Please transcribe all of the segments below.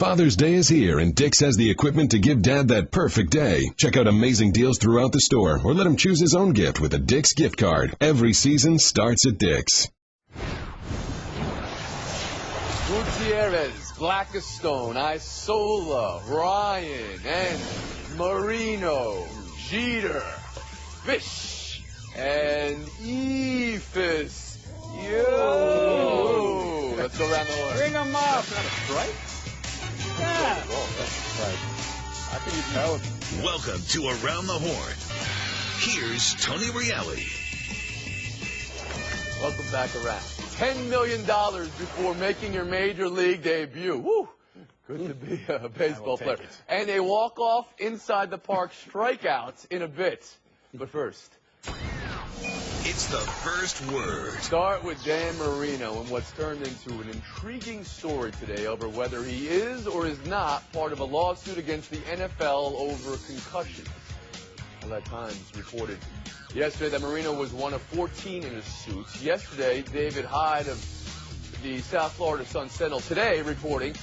Father's Day is here, and Dick's has the equipment to give Dad that perfect day. Check out amazing deals throughout the store, or let him choose his own gift with a Dick's gift card. Every season starts at Dick's. Gutierrez, Blackstone, Isola, Ryan, and Marino, Jeter, Fish, and Ephus. Yo! Let's go around the horn. Bring them up. That's not a strike? Yeah. Oh, that's a strike. I think you know. Welcome to Around the Horn. Here's Tony Reali. Welcome back around. $10 million before making your major league debut. Woo! Good to be a baseball player. And a walk-off inside the park strikeouts in a bit. But first, it's the first word. Start with Dan Marino and what's turned into an intriguing story today over whether he is or is not part of a lawsuit against the NFL over concussions. Well, that Times reported yesterday that Marino was one of 14 in his suits. Yesterday, David Hyde of the South Florida Sun-Sentinel today reporting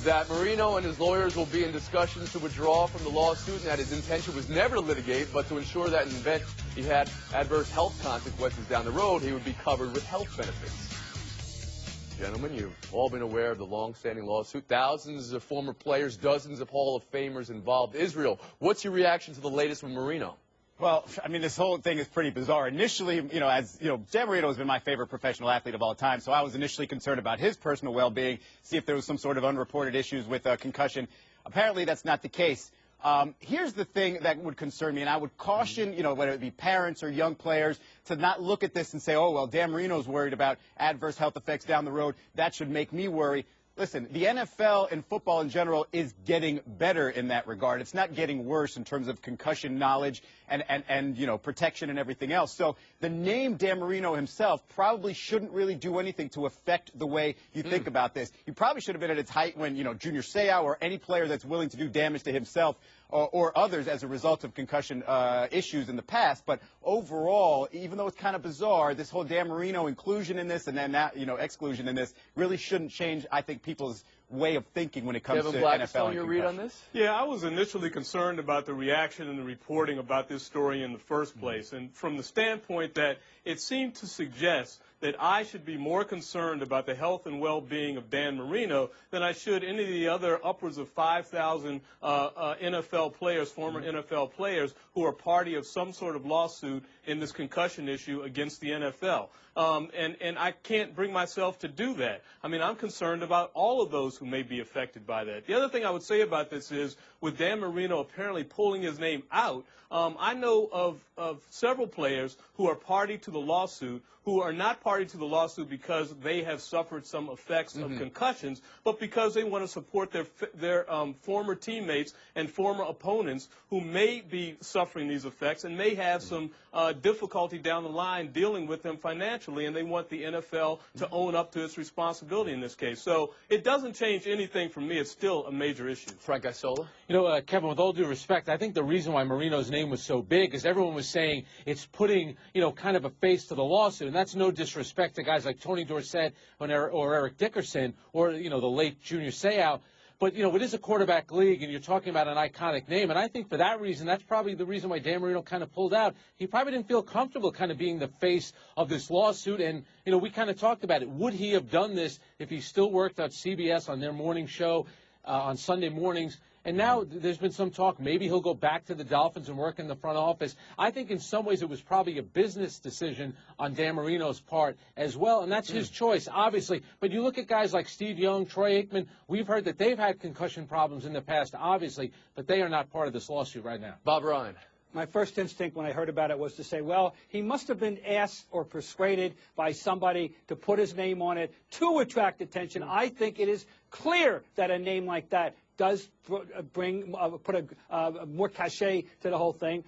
that Marino and his lawyers will be in discussions to withdraw from the lawsuit and that his intention was never to litigate, but to ensure that in the event he had adverse health consequences down the road, he would be covered with health benefits. Gentlemen, you've all been aware of the long-standing lawsuit. Thousands of former players, dozens of Hall of Famers involved. Israel, what's your reaction to the latest from Marino? Well, I mean, this whole thing is pretty bizarre. Initially, Dan Marino has been my favorite professional athlete of all time, so I was initially concerned about his personal well-being, see if there was some sort of unreported issues with concussion. Apparently, that's not the case. Here's the thing that would concern me, and I would caution, whether it be parents or young players, to not look at this and say, oh, well, Dan Marino's worried about adverse health effects down the road. That should make me worry. Listen, the NFL and football in general is getting better in that regard. It's not getting worse in terms of concussion knowledge and protection and everything else. So the name Dan Marino himself probably shouldn't really do anything to affect the way you think about this. He probably should have been at its height when, Junior Seau or any player that's willing to do damage to himself or others as a result of concussion issues in the past. But overall, even though it's kind of bizarre, this whole Dan Marino inclusion in this and then that, exclusion in this really shouldn't change, I think, people's way of thinking when it comes to NFL. Your read on this? Yeah, I was initially concerned about the reaction and the reporting about this story in the first place. And from the standpoint that it seemed to suggest that I should be more concerned about the health and well-being of Dan Marino than I should any of the other upwards of 5,000 NFL players, former NFL players, who are party of some sort of lawsuit in this concussion issue against the NFL. And I can't bring myself to do that. I mean, I'm concerned about all of those who may be affected by that. The other thing I would say about this is, with Dan Marino apparently pulling his name out, I know of several players who are party to the lawsuit who are not party to the lawsuit because they have suffered some effects of concussions, but because they want to support their former teammates and former opponents who may be suffering these effects and may have some difficulty down the line dealing with them financially, and they want the NFL to own up to its responsibility in this case. So it doesn't change anything for me. It's still a major issue. Frank Isola? Kevin, with all due respect, I think the reason why Marino's name was so big is everyone was saying it's putting, kind of a face to the lawsuit. And that's no disrespect to guys like Tony Dorsett or Eric Dickerson or, the late Junior Seau. But, it is a quarterback league, and you're talking about an iconic name. And I think for that reason, that's probably the reason why Dan Marino kind of pulled out. He probably didn't feel comfortable kind of being the face of this lawsuit. And, we kind of talked about it. Would he have done this if he still worked at CBS on their morning show on Sunday mornings? And now there's been some talk maybe he'll go back to the Dolphins and work in the front office. I think in some ways it was probably a business decision on Dan Marino's part as well, and that's his choice, obviously. But you look at guys like Steve Young, Troy Aikman, we've heard that they've had concussion problems in the past, obviously, but they are not part of this lawsuit right now. Bob Ryan. My first instinct when I heard about it was to say, well, he must have been asked or persuaded by somebody to put his name on it to attract attention. I think it is clear that a name like that does put a more cachet to the whole thing.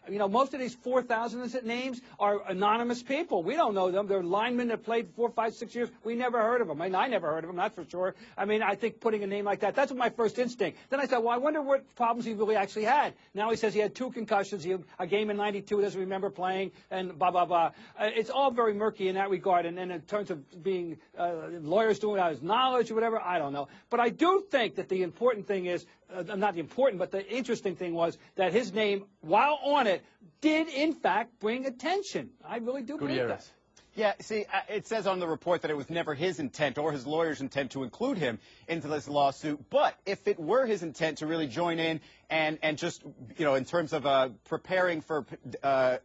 Most of these 4,000 names are anonymous people. We don't know them. They're linemen that played 4, 5, 6 years. We never heard of them. I never heard of them, that's for sure. I think putting a name like that's my first instinct. Then I said, well, I wonder what problems he really actually had. Now he says he had 2 concussions. He had a game in '92, doesn't remember playing, and blah, blah, blah. It's all very murky in that regard. And then in terms of being lawyers doing out his knowledge or whatever, I don't know. But I do think that the important thing is, not the important, but the interesting thing was that his name, while on it, did in fact bring attention. I really do believe that. Yeah, see, it says on the report that it was never his intent or his lawyer's intent to include him into this lawsuit. But if it were his intent to really join in and just, in terms of preparing for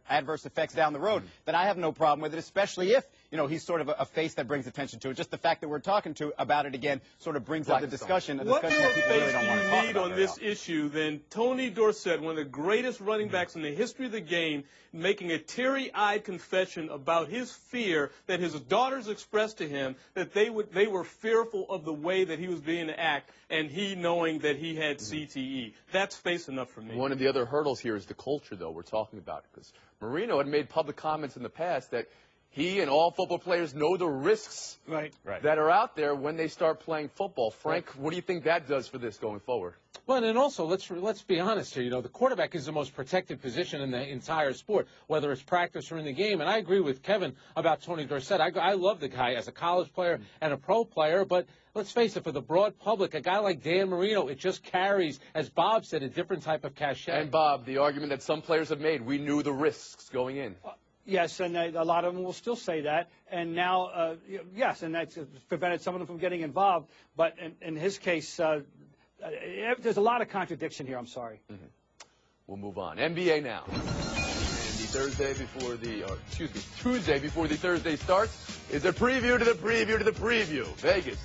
adverse effects down the road, then I have no problem with it, especially if, he's sort of a face that brings attention to it. Just the fact that we're talking about it again sort of brings up the discussion. What more face do you need on this issue than Tony Dorsett, one of the greatest running backs in the history of the game, making a teary-eyed confession about his fear that his daughters expressed to him that they were fearful of the way that he was being to act, and he knowing that he had CTE. That's face enough for me. One of the other hurdles here is the culture, though, we're talking about. Because Marino had made public comments in the past that he and all football players know the risks that are out there when they start playing football. Frank, what do you think that does for this going forward? Well, and also, let's be honest here. The quarterback is the most protected position in the entire sport, whether it's practice or in the game. And I agree with Kevin about Tony Dorsett. I love the guy as a college player and a pro player, but let's face it, for the broad public, a guy like Dan Marino, it just carries, as Bob said, a different type of cachet. And, Bob, the argument that some players have made, we knew the risks going in. Yes, and a lot of them will still say that. And now, yes, and that's prevented some of them from getting involved. But in his case, there's a lot of contradiction here. I'm sorry. We'll move on. NBA now. And Tuesday before the Thursday starts is a preview to the preview to the preview. Vegas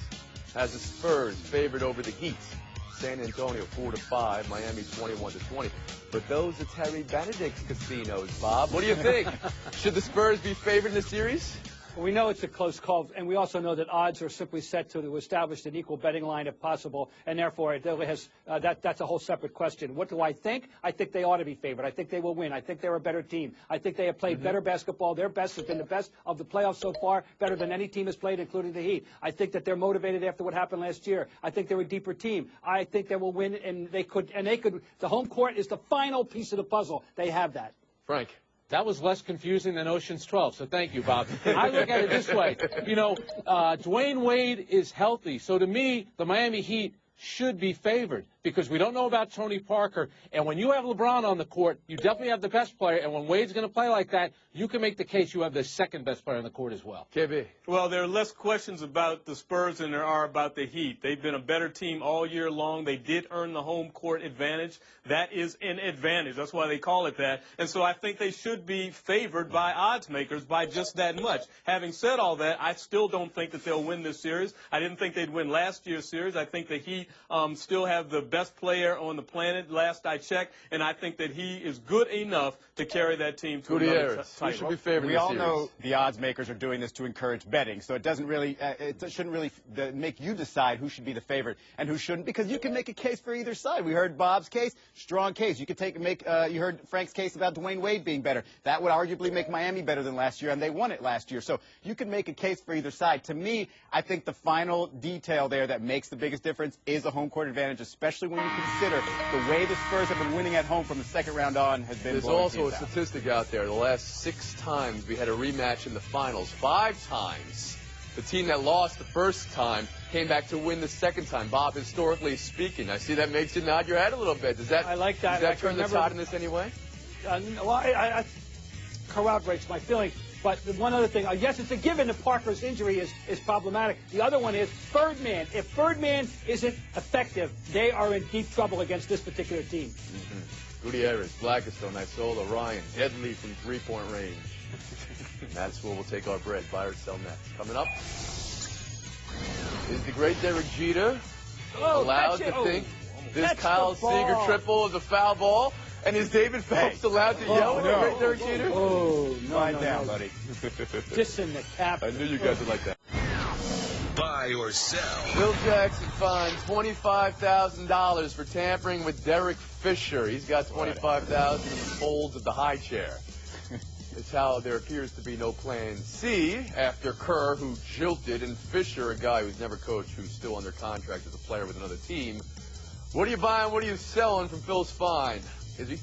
has the Spurs favored over the Heat. San Antonio 4-5, Miami 21-20. But those are Terry Benedict's casinos, Bob. What do you think? Should the Spurs be favored in the series? We know it's a close call, and we also know that odds are simply set to establish an equal betting line if possible, and therefore it has, that's a whole separate question. What do I think? I think they ought to be favored. I think they will win. I think they're a better team. I think they have played better basketball. Their best has been the best of the playoffs so far, better than any team has played, including the Heat. I think that they're motivated after what happened last year. I think they're a deeper team. I think they will win, and they could. The home court is the final piece of the puzzle. They have that. Frank. That was less confusing than Ocean's 12, so thank you, Bob. I look at it this way. Dwayne Wade is healthy, so to me, the Miami Heat should be favored because we don't know about Tony Parker. And when you have LeBron on the court, you definitely have the best player. And when Wade's going to play like that, you can make the case you have the second best player on the court as well. KB. Well, there are less questions about the Spurs than there are about the Heat. They've been a better team all year long. They did earn the home court advantage. That is an advantage. That's why they call it that. And so I think they should be favored by odds makers by just that much. Having said all that, I still don't think that they'll win this series. I didn't think they'd win last year's series. I think the Heat still have the best player on the planet, last I checked, and I think that he is good enough to carry that team to another title. Should be favored. We all know the odds makers are doing this to encourage betting, so it doesn't really, it shouldn't really make you decide who should be the favorite and who shouldn't, because you can make a case for either side. We heard Bob's case, strong case. You could you heard Frank's case about Dwayne Wade being better. That would arguably make Miami better than last year, and they won it last year. So you can make a case for either side. To me, I think the final detail there that makes the biggest difference is a home court advantage, especially when you consider the way the Spurs have been winning at home from the second round on has been. There's also a statistic out there. The last 6 times we had a rematch in the finals. 5 times the team that lost the first time came back to win the second time. Bob, historically speaking, I see that makes you nod your head a little bit. Does that? I like that. Does that turn the tide in this any way? Well, I corroborates my feeling. But one other thing, yes, it's a given that Parker's injury is problematic. The other one is Birdman. If Birdman isn't effective, they are in deep trouble against this particular team. Gutierrez, Blackistone, Isola, Ryan, deadly from three-point range. And that's where we'll take our bread. Buy or sell next. Coming up is the great Derek Jeter allowed to think this Kyle Seager triple is a foul ball? And is David Phelps allowed to yell at the great Derek Jeter? Lie down, buddy. Just in the cap. I knew you guys would like that. Buy buy or sell? Phil Jackson fined $25,000 for tampering with Derek Fisher. He's got $25,000 in the folds of the high chair. It's how there appears to be no plan C after Kerr, who jilted, and Fisher, a guy who's never coached, who's still under contract as a player with another team. What are you buying? What are you selling from Phil's fine?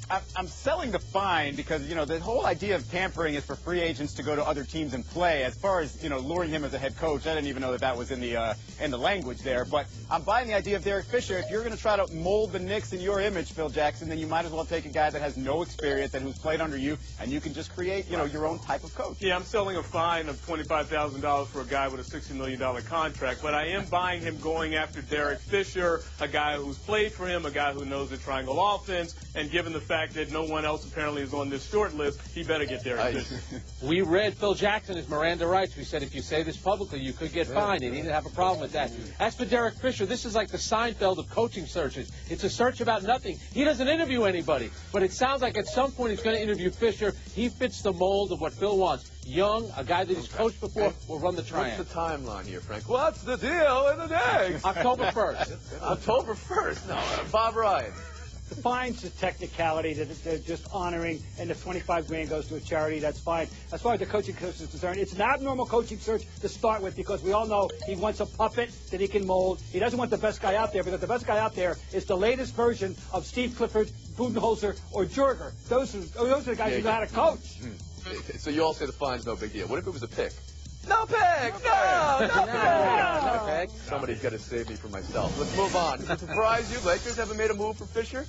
I'm selling the fine because, the whole idea of tampering is for free agents to go to other teams and play. As far as, luring him as a head coach, I didn't even know that was in the language there. But I'm buying the idea of Derek Fisher. If you're going to try to mold the Knicks in your image, Phil Jackson, then you might as well take a guy that has no experience and who's played under you, and you can just create, your own type of coach. Yeah, I'm selling a fine of $25,000 for a guy with a $60 million contract, but I am buying him going after Derek Fisher, a guy who's played for him, a guy who knows the triangle offense, and given the fact that no one else apparently is on this short list, he better get Derek Fisher. We read Phil Jackson as Miranda rights. We said if you say this publicly, you could get fined, and he didn't have a problem with that. As for Derek Fisher, this is like the Seinfeld of coaching searches. It's a search about nothing. He doesn't interview anybody, but it sounds like at some point he's going to interview Fisher. He fits the mold of what Phil wants. Young, a guy that he's coached before, will run the triangle. What's the timeline here, Frank? What's the deal in the Knicks? October 1st. October 1st? No, Bob Ryan. The fine's a technicality that they're just honoring, and if 25 grand goes to a charity, that's fine. As far as the coaching search is concerned, it's an abnormal coaching search to start with because we all know he wants a puppet that he can mold. He doesn't want the best guy out there because the best guy out there is the latest version of Steve Clifford, Budenholzer, or Jurger. Those are the guys who know how to coach. So you all say the fine's no big deal. What if it was a pick? No pick! No pick! Somebody's got to save me from myself. Let's move on. Does it surprise you? Lakers haven't made a move for Fisher?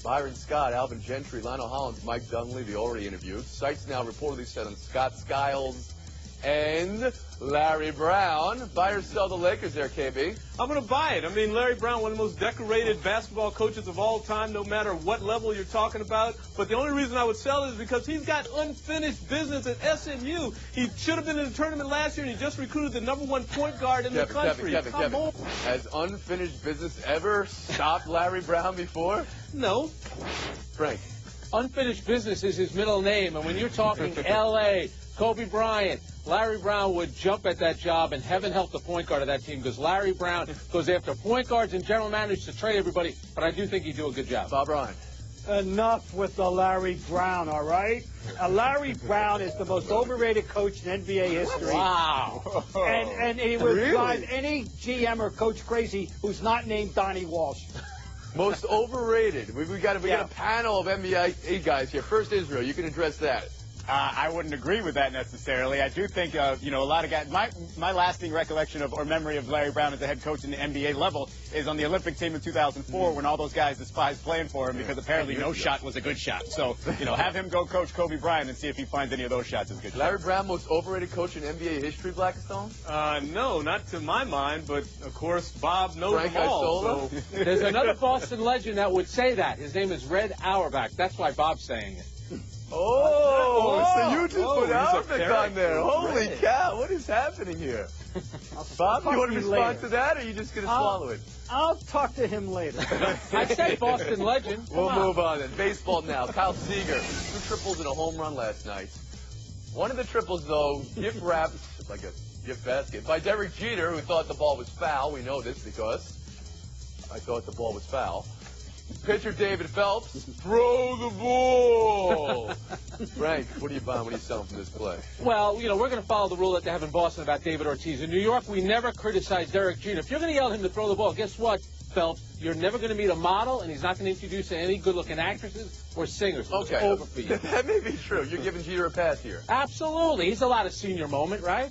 Byron Scott, Alvin Gentry, Lionel Hollins, Mike Dunleavy, the already interviewed. Sites now reportedly set on Scott Skiles and Larry Brown. Buy or sell the Lakers there, KB? I'm going to buy it. I mean, Larry Brown, one of the most decorated basketball coaches of all time, no matter what level you're talking about. But the only reason I would sell it is because he's got unfinished business at SMU. He should have been in the tournament last year, and he just recruited the #1 point guard in the country. Kevin. Has unfinished business ever stopped Larry Brown before? No. Frank. Unfinished business is his middle name, and when you're talking L.A., Kobe Bryant, Larry Brown would jump at that job, and heaven help the point guard of that team because Larry Brown goes after point guards and general managers to trade everybody, but I do think he'd do a good job. Bob Ryan. Enough with the Larry Brown, all right? Larry Brown is the most overrated coach in NBA history. Wow. And he would drive any GM or coach crazy who's not named Donnie Walsh. Most overrated. We got a panel of NBA guys here. First, Israel. You can address that. I wouldn't agree with that necessarily. I do think, a lot of guys, my lasting recollection of or memory of Larry Brown as a head coach in the NBA level is on the Olympic team in 2004 when all those guys despised playing for him because apparently no shot was a good shot. So, have him go coach Kobe Bryant and see if he finds any of those shots as good. Larry Brown, most overrated coach in NBA history, Blackstone? No, not to my mind, but of course Bob knows Frank them all. Isola? So. There's another Boston legend that would say that. His name is Red Auerbach. That's why Bob's saying it. So you just put Auerbach on there. Holy Red. cow, what is happening here? Bob, you want to respond to that, or are you just going to swallow it? I'll talk to him later. I said Boston legend. We'll move on then. Baseball now. Kyle Seager, 2 triples and a home run last night. One of the triples, though, gift wrapped like a gift basket by Derek Jeter, who thought the ball was foul. We know this because I thought the ball was foul. Pitcher David Phelps, throw the ball. Frank, what are you buying? What are you selling from this play? Well, we're going to follow the rule that they have in Boston about David Ortiz. In New York, we never criticize Derek Jeter. If you're going to yell at him to throw the ball, guess what, Phelps? You're never going to meet a model, and he's not going to introduce any good-looking actresses or singers. Okay. It's over for you. That may be true. You're giving Jeter a pass here. Absolutely. He's allowed a senior moment, right?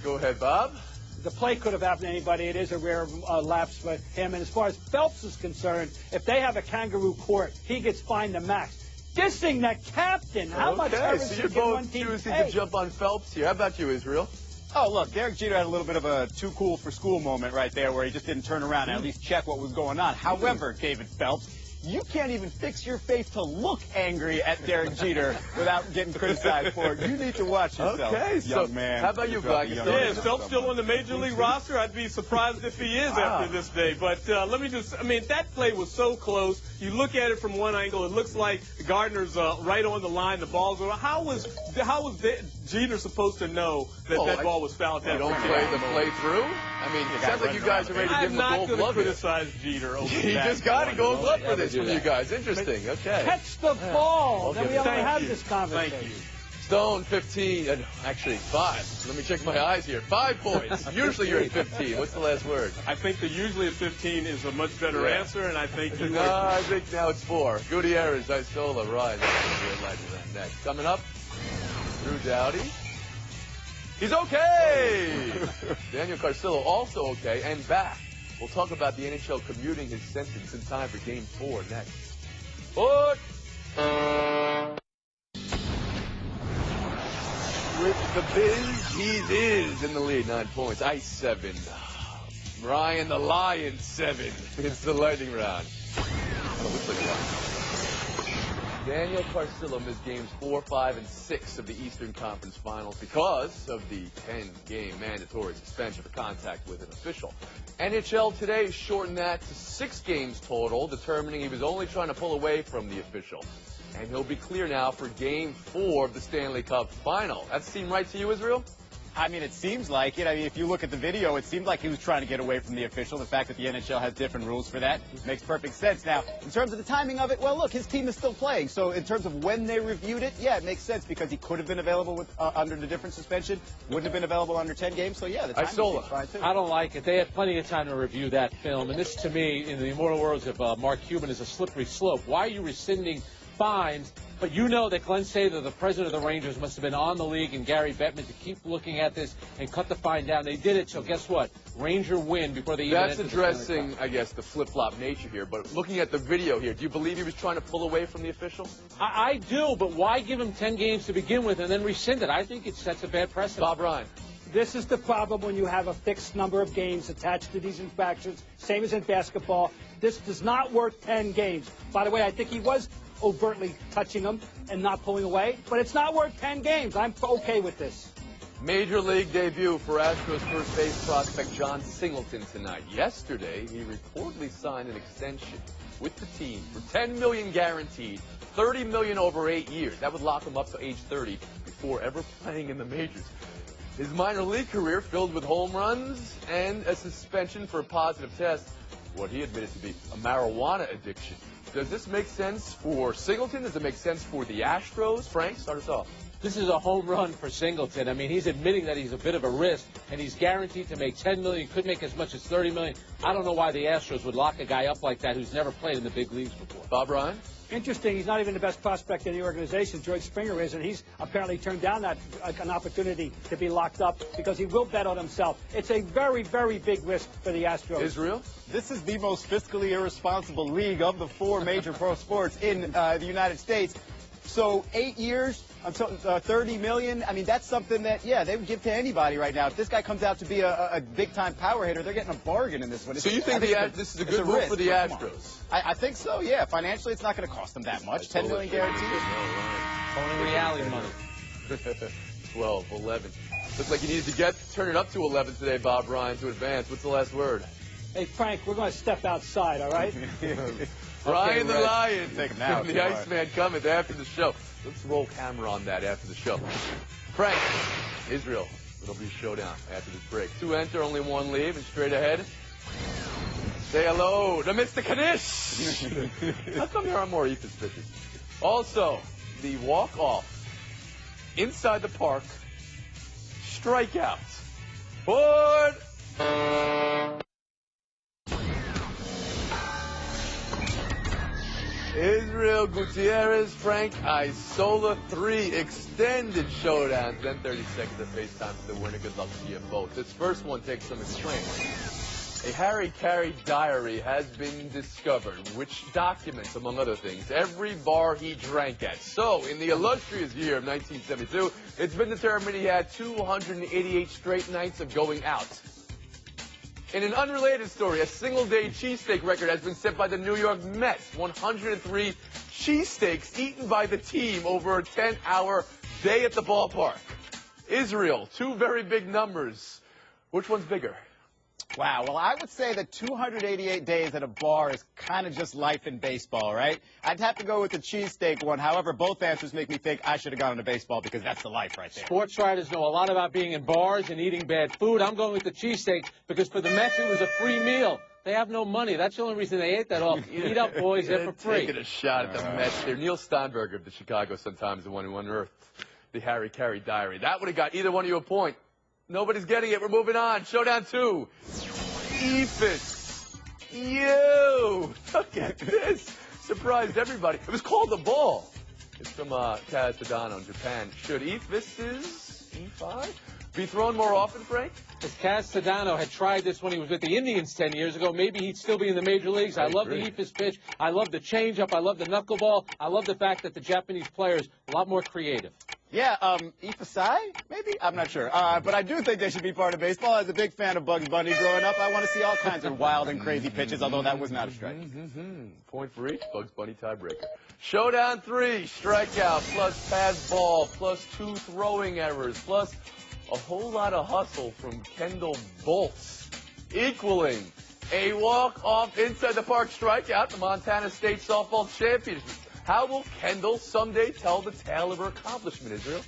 Go ahead, Bob. The play could have happened to anybody. It is a rare lapse for him. And as far as Phelps is concerned, if they have a kangaroo court, he gets fined the max. Dissing the captain. How much so you're both choosing to jump on Phelps here. How about you, Israel? Oh, look, Derek Jeter had a little bit of a too cool for school moment right there where he just didn't turn around and at least check what was going on. However, David Phelps, you can't even fix your face to look angry at Derek Jeter without getting criticized for it. You need to watch yourself, young man. How about you, Black? Yeah, is Phelps still on the Major League roster? I'd be surprised if he is after this day. But let me just, that play was so close. You look at it from one angle, it looks like Gardner's right on the line. The ball's over. How was Jeter's supposed to know that that ball was fouled. You don't play the play through? I mean, it sounds like you guys are ready to give him a gold glove. I'm not going to criticize Jeter. He just got a gold glove for this from you guys. Interesting. Okay. Catch the ball. Then we don't have this conversation. Thank you. Stone, 15, actually 5. Let me check my eyes here. 5 points. Usually you're at 15. What's the last word? I think the usually at 15 is a much better answer, and I think you I think now it's 4. Gutierrez, Isola, Ryan. Next. Coming up, Drew Doughty. He's okay! Daniel Carcillo also okay and back. We'll talk about the NHL commuting his sentence in time for Game 4 next. But with the Biz, he is in the lead, 9 points. Ice 7. Ryan the Lion 7. It's the lightning round. Oh, looks like a lot. Daniel Carcillo missed games 4, 5, and 6 of the Eastern Conference Finals because of the 10-game mandatory suspension for contact with an official. NHL today shortened that to 6 games total, determining he was only trying to pull away from the official. And he'll be clear now for Game 4 of the Stanley Cup Final. That seem right to you, Israel? I mean, it seems like it. I mean, if you look at the video, it seemed like he was trying to get away from the official. The fact that the NHL has different rules for that makes perfect sense. Now, in terms of the timing of it, well, look, his team is still playing. So in terms of when they reviewed it, yeah, it makes sense because he could have been available with, under the different suspension, wouldn't have been available under 10 games. So, yeah, the timing seems fine, too. I don't like it. They had plenty of time to review that film. And this, to me, in the immortal words of Mark Cuban, is a slippery slope. Why are you rescinding fines? But you know that Glenn Sather, the president of the Rangers, must have been on the league, and Gary Bettman to keep looking at this and cut the fine down. They did it, so guess what? Ranger win before they even That's addressing, I guess, the flip-flop nature here. But looking at the video here, do you believe he was trying to pull away from the official? I do, but why give him 10 games to begin with and then rescind it? I think it sets a bad precedent. Bob Ryan. This is the problem when you have a fixed number of games attached to these infractions, same as in basketball. This does not work 10 games. By the way, I think he was overtly touching them and not pulling away, but it's not worth 10 games. I'm okay with this. Major League debut for Astros first base prospect John Singleton tonight. Yesterday, he reportedly signed an extension with the team for $10 million guaranteed, $30 million over 8 years. That would lock him up to age 30 before ever playing in the majors. His minor league career filled with home runs and a suspension for a positive test, what he admitted to be a marijuana addiction. Does this make sense for Singleton? Does it make sense for the Astros? Frank, start us off. This is a home run for Singleton. I mean, he's admitting that he's a bit of a risk, and he's guaranteed to make $10 million, could make as much as $30 million. I don't know why the Astros would lock a guy up like that who's never played in the big leagues before. Bob Ryan? Interesting. He's not even the best prospect in the organization. George Springer is, and he's apparently turned down an opportunity to be locked up because he will bet on himself. It's a very, very big risk for the Astros. Israel? This is the most fiscally irresponsible league of the 4 major pro sports in the United States. So 8 years, $30 million. I mean, that's something that, yeah, they would give to anybody right now. If this guy comes out to be a big-time power hitter, they're getting a bargain in this one. So you think this is a good move for the Astros? I think so, yeah. Financially, it's not going to cost them that much. $10 million guaranteed. Tony Reali money. 12, 11. Looks like you needed to turn it up to 11 today, Bob Ryan, to advance. What's the last word? Hey, Frank, we're going to step outside, all right? Ryan the Lion Take now, and the Iceman coming after the show. Let's roll camera on that after the show. Frank, Israel, it'll be a showdown after this break. 2 enter, only 1 leave, and straight ahead, say hello to Mr. Kanish. How come there are more Ethan pitches? Also, the walk-off inside the park strikeout. Ford. Israel Gutierrez, Frank Isola, 3 extended showdowns, then 30 seconds of face time for the winner. Good luck to you both. This first one takes some explaining. A Harry Carey diary has been discovered, which documents, among other things, every bar he drank at. So, in the illustrious year of 1972, it's been determined he had 288 straight nights of going out. In an unrelated story, a single-day cheesesteak record has been set by the New York Mets. 103 cheesesteaks eaten by the team over a 10-hour day at the ballpark. Israel, 2 very big numbers. Which one's bigger? Wow. Well, I would say that 288 days at a bar is kind of just life in baseball, right? I'd have to go with the cheesesteak one. However, both answers make me think I should have gone into baseball because that's the life right there. Sports writers know a lot about being in bars and eating bad food. I'm going with the cheesesteak because for the Mets it was a free meal. They have no money. That's the only reason they ate that all. Eat up, boys. They're for free. Taking a shot at the Mets here. Neil Steinberg of the Chicago Sun-Times, the one who unearthed the Harry Carey diary. That would have got either one of you a point. Nobody's getting it. We're moving on. Showdown 2. Ephus. You. Look at this. Surprised everybody. It was called the ball. It's from Kaz Tadano in Japan. Should Ephuses, E5, be thrown more often, Frank? If Kaz Tadano had tried this when he was with the Indians 10 years ago, maybe he'd still be in the major leagues. I love the Ephus pitch. I love the changeup. I love the knuckleball. I love the fact that the Japanese players are a lot more creative. Yeah, Ifasai, maybe? I'm not sure. But I do think they should be part of baseball. As a big fan of Bugs Bunny growing up, I want to see all kinds of wild and crazy pitches, although that was not a strike. Point for each. Bugs Bunny tiebreaker. Showdown 3. Strikeout plus pass ball plus 2 throwing errors plus a whole lot of hustle from Kendall Bolts, equaling a walk-off inside the park strikeout, the Montana State Softball Championship. How will Kendall someday tell the tale of her accomplishment, Israel?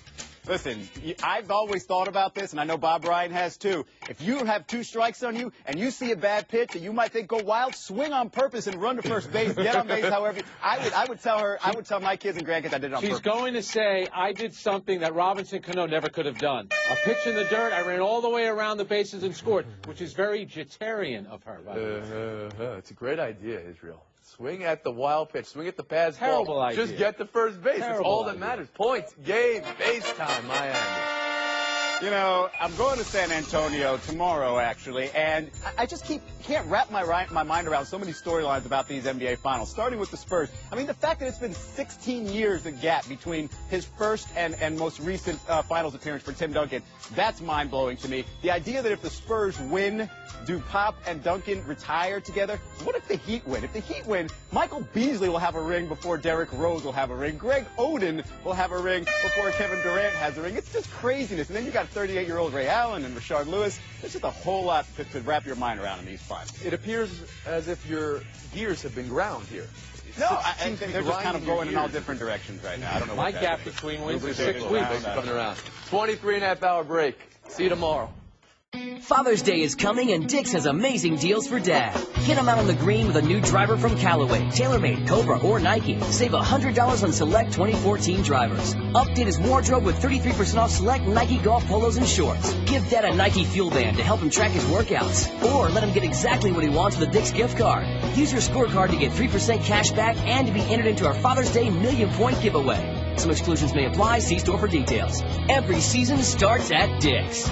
Listen, I've always thought about this, and I know Bob Ryan has too. If you have 2 strikes on you and you see a bad pitch that you might think go wild, swing on purpose and run to first base, get on base. However, I would tell her, I would tell my kids and grandkids I did it on purpose. She's going to say, I did something that Robinson Cano never could have done. A pitch in the dirt, I ran all the way around the bases and scored, which is very Jeterian of her, by the way. It's a great idea, Israel. Swing at the wild pitch. Swing at the pass ball. Terrible idea. Just get to first base. That's all that matters. Points, game, base time, Miami. You know, I'm going to San Antonio tomorrow, actually, and I just can't wrap my mind around so many storylines about these NBA Finals, starting with the Spurs. I mean, the fact that it's been 16 years a gap between his first and most recent Finals appearance for Tim Duncan, that's mind-blowing to me. The idea that if the Spurs win, do Pop and Duncan retire together? What if the Heat win? If the Heat win, Michael Beasley will have a ring before Derrick Rose will have a ring. Greg Oden will have a ring before Kevin Durant has a ring. It's just craziness. And then you got 38-year-old Ray Allen and Rashard Lewis. There's just a whole lot to wrap your mind around in these finals. It appears as if your gears have been ground here. No, I think they're just kind of going in all different directions right now. I don't know My what gap between wins is 6 weeks. Coming around. 23.5-hour break. See you tomorrow. Father's Day is coming, and Dick's has amazing deals for Dad. Get him out on the green with a new driver from Callaway, TaylorMade, Cobra, or Nike. Save $100 on select 2014 drivers. Update his wardrobe with 33% off select Nike golf polos and shorts. Give Dad a Nike Fuel Band to help him track his workouts. Or let him get exactly what he wants with a Dick's gift card. Use your scorecard to get 3% cash back and to be entered into our Father's Day million-point giveaway. Some exclusions may apply. See store for details. Every season starts at Dick's.